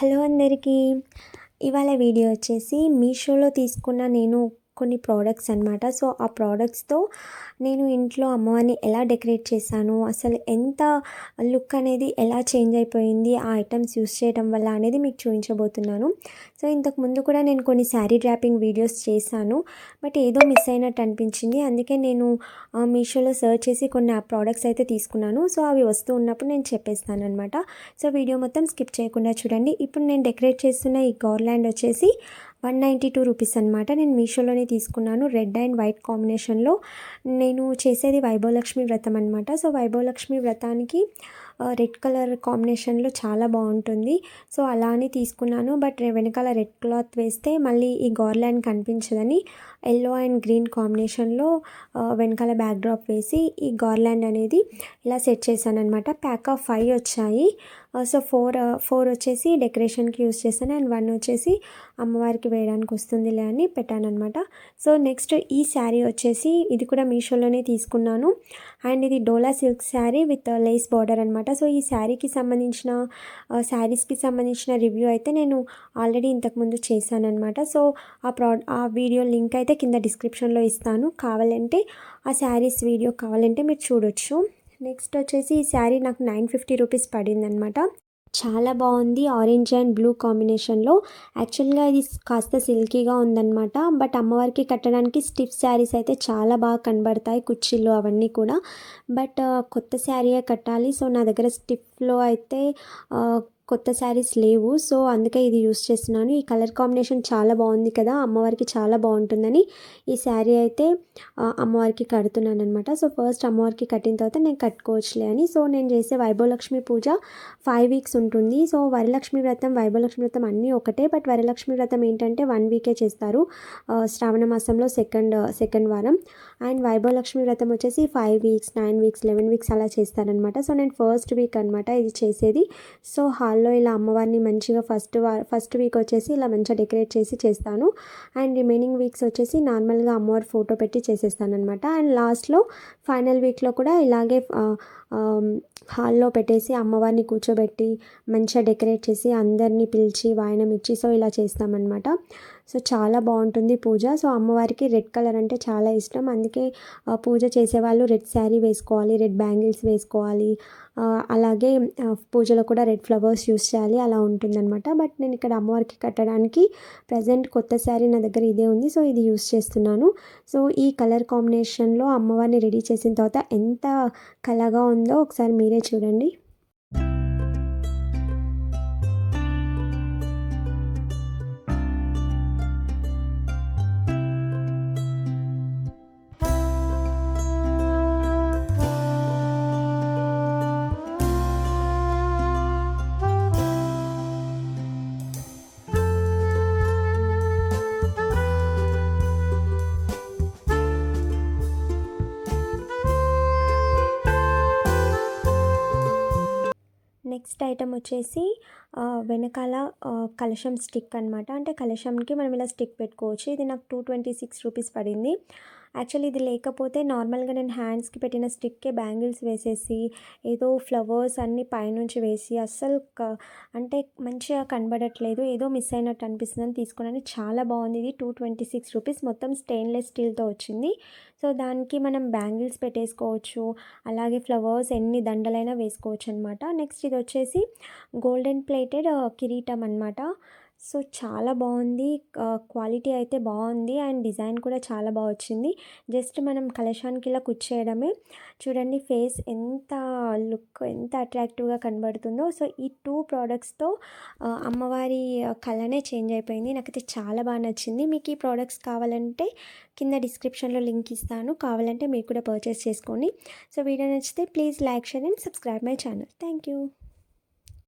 Hello అందరికీ. ఇవాళ video వచ్చేసి మీషోలో తీసుకున్న కొన్ని ప్రోడక్ట్స్ అనమాట. సో ఆ ప్రోడక్ట్స్తో నేను ఇంట్లో అమ్మవారిని ఎలా డెకరేట్ చేశాను, అసలు ఎంత లుక్ అనేది ఎలా చేంజ్ అయిపోయింది ఆ ఐటమ్స్ యూస్ చేయడం వల్ల అనేది మీకు చూపించబోతున్నాను. సో ఇంతకుముందు కూడా నేను కొన్ని శారీ డ్రాపింగ్ వీడియోస్ చేశాను, బట్ ఏదో మిస్ అయినట్టు అనిపించింది. అందుకే నేను మీషోలో సెర్చ్ చేసి కొన్ని ఆ ప్రోడక్ట్స్ అయితే తీసుకున్నాను. సో అవి వస్తూ ఉన్నప్పుడు నేను చెప్పేస్తాను అనమాట. సో వీడియో మొత్తం స్కిప్ చేయకుండా చూడండి. ఇప్పుడు నేను డెకరేట్ చేస్తున్న ఈ గార్లాండ్ వచ్చేసి 192 రూపీస్ అనమాట. నేను మీషోలోనే తీసుకున్నాను. రెడ్ అండ్ వైట్ కాంబినేషన్లో. నేను చేసేది వైభవలక్ష్మి వ్రతం అనమాట. సో వైభవలక్ష్మి వ్రతానికి రెడ్ కలర్ కాంబినేషన్లో చాలా బాగుంటుంది. సో అలా అని తీసుకున్నాను. బట్ వెనకాల రెడ్ క్లాత్ వేస్తే మళ్ళీ ఈ గార్లాండ్ కనిపించదని ఎల్లో అండ్ గ్రీన్ కాంబినేషన్లో వెనకాల బ్యాక్డ్రాప్ వేసి ఈ గార్లాండ్ అనేది ఇలా సెట్ చేశాను అనమాట. ప్యాక్ ఆఫ్ 5 వచ్చాయి. సో ఫోర్ వచ్చేసి డెకరేషన్కి యూస్ చేశాను అండ్ 1 వచ్చేసి అమ్మవారికి వేయడానికి వస్తుందిలే అని పెట్టాను అనమాట. సో నెక్స్ట్ ఈ శారీ వచ్చేసి ఇది కూడా మీషోలోనే తీసుకున్నాను అండ్ ఇది Dola silk sari with lace border అనమాట. సో ఈ శారీకి సంబంధించిన శారీస్కి సంబంధించిన రివ్యూ అయితే నేను ఆల్రెడీ ఇంతకుముందు చేశాను అనమాట. సో ఆ వీడియో లింక్ అయితే కింద డిస్క్రిప్షన్లో ఇస్తాను. కావాలంటే ఆ శారీస్ వీడియో కావాలంటే మీరు చూడొచ్చు. నెక్స్ట్ వచ్చేసి ఈ శారీ నాకు 950 రూపీస్ పడిందనమాట. చాలా బాగుంది. ఆరెంజ్ అండ్ బ్లూ కాంబినేషన్లో. యాక్చువల్గా ఇది కాస్త సిల్కీగా ఉందన్నమాట. బట్ అమ్మవారికి కట్టడానికి స్టిఫ్ శారీస్ అయితే చాలా బాగా కనబడతాయి, కుర్చీలు అవన్నీ కూడా. బట్ కొత్త శారీయే కట్టాలి. సో నా దగ్గర స్టిఫ్లో అయితే కొత్త శారీస్ లేవు. సో అందుకే ఇది యూస్ చేస్తున్నాను. ఈ కలర్ కాంబినేషన్ చాలా బాగుంది కదా, అమ్మవారికి చాలా బాగుంటుందని ఈ శారీ అయితే అమ్మవారికి కడుతున్నాను అనమాట. సో ఫస్ట్ అమ్మవారికి కట్టిన తర్వాత నేను కట్టుకోవచ్చులే అని. సో నేను చేసే వైభవలక్ష్మి పూజ 5 వీక్స్ ఉంటుంది. సో వరలక్ష్మి వ్రతం, వైభవలక్ష్మి వ్రతం అన్నీ ఒకటే. బట్ వరలక్ష్మి వ్రతం ఏంటంటే 1 వీకే చేస్తారు, శ్రావణ మాసంలో సెకండ్ వారం. అండ్ వైభవలక్ష్మి వ్రతం వచ్చేసి 5 వీక్స్, 9 వీక్స్, 11 వీక్స్ అలా చేస్తారనమాట. సో నేను ఫస్ట్ వీక్ అనమాట ఇది చేసేది. సో హాల్లో ఇలా అమ్మవారిని మంచిగా ఫస్ట్ వీక్ వచ్చేసి ఇలా మంచిగా డెకరేట్ చేసి చేస్తాను. అండ్ రిమైనింగ్ వీక్స్ వచ్చేసి నార్మల్గా అమ్మవారి ఫోటో పెట్టి చేసేస్తాను అనమాట. అండ్ లాస్ట్లో ఫైనల్ వీక్లో కూడా ఇలాగే హాల్లో పెట్టేసి అమ్మవారిని కూర్చోబెట్టి మంచిగా డెకరేట్ చేసి అందరినీ పిలిచి వాయనం ఇచ్చి సో ఇలా చేస్తామన్నమాట. సో చాలా బాగుంటుంది పూజ. సో అమ్మవారికి రెడ్ కలర్ అంటే చాలా ఇష్టం. అందుకే పూజ చేసేవాళ్ళు రెడ్ శారీ వేసుకోవాలి, రెడ్ బ్యాంగిల్స్ వేసుకోవాలి, అలాగే పూజలో కూడా రెడ్ ఫ్లవర్స్ యూస్ చేయాలి, అలా ఉంటుందన్నమాట. బట్ నేను ఇక్కడ అమ్మవారికి కట్టడానికి ప్రజెంట్ కొత్త శారీ నా దగ్గర ఇదే ఉంది. సో ఇది యూస్ చేస్తున్నాను. సో ఈ కలర్ కాంబినేషన్లో అమ్మవారిని రెడీ చేసిన తర్వాత ఎంత కళగా ఉందో ఒకసారి మీరే చూడండి. నెక్స్ట్ ఐటమ్ వచ్చేసి వెనకాల కలశం స్టిక్ అనమాట. అంటే కలశంకి మనం ఇలా స్టిక్ పెట్టుకోవచ్చు. ఇది నాకు 226 రూపీస్ పడింది. యాక్చువల్లీ ఇది లేకపోతే నార్మల్గా నేను హ్యాండ్స్కి పెట్టిన స్టిక్కే బ్యాంగిల్స్ వేసేసి ఏదో ఫ్లవర్స్ అన్నీ పైనుంచి వేసి అస్సలు అంటే మంచిగా కనబడట్లేదు, ఏదో మిస్ అయినట్టు అనిపిస్తుందని తీసుకున్నాను. చాలా బాగుంది. ఇది 226 రూపీస్. మొత్తం స్టెయిన్లెస్ స్టీల్తో వచ్చింది. సో దానికి మనం బ్యాంగిల్స్ పెట్టేసుకోవచ్చు, అలాగే ఫ్లవర్స్ ఎన్ని దండలైనా వేసుకోవచ్చు అనమాట. నెక్స్ట్ ఇది వచ్చేసి గోల్డెన్ ప్లేటెడ్ కిరీటం అనమాట. సో చాలా బాగుంది. క్వాలిటీ అయితే బాగుంది అండ్ డిజైన్ కూడా చాలా బాగా వచ్చింది. జస్ట్ మనం కలశానికి ఇలా కుచ్చేయడమే. చూడండి ఫేస్ ఎంత లుక్ ఎంత అట్రాక్టివ్గా కనబడుతుందో. సో ఈ 2 ప్రోడక్ట్స్తో అమ్మవారి కలనే చేంజ్ అయిపోయింది. నాకైతే చాలా బాగా నచ్చింది. మీకు ఈ ప్రోడక్ట్స్ కావాలంటే కింద డిస్క్రిప్షన్లో లింక్ ఇస్తాను, కావాలంటే మీరు కూడా పర్చేస్ చేసుకోండి. సో వీడియో నచ్చితే please like, share and subscribe my channel. Thank you.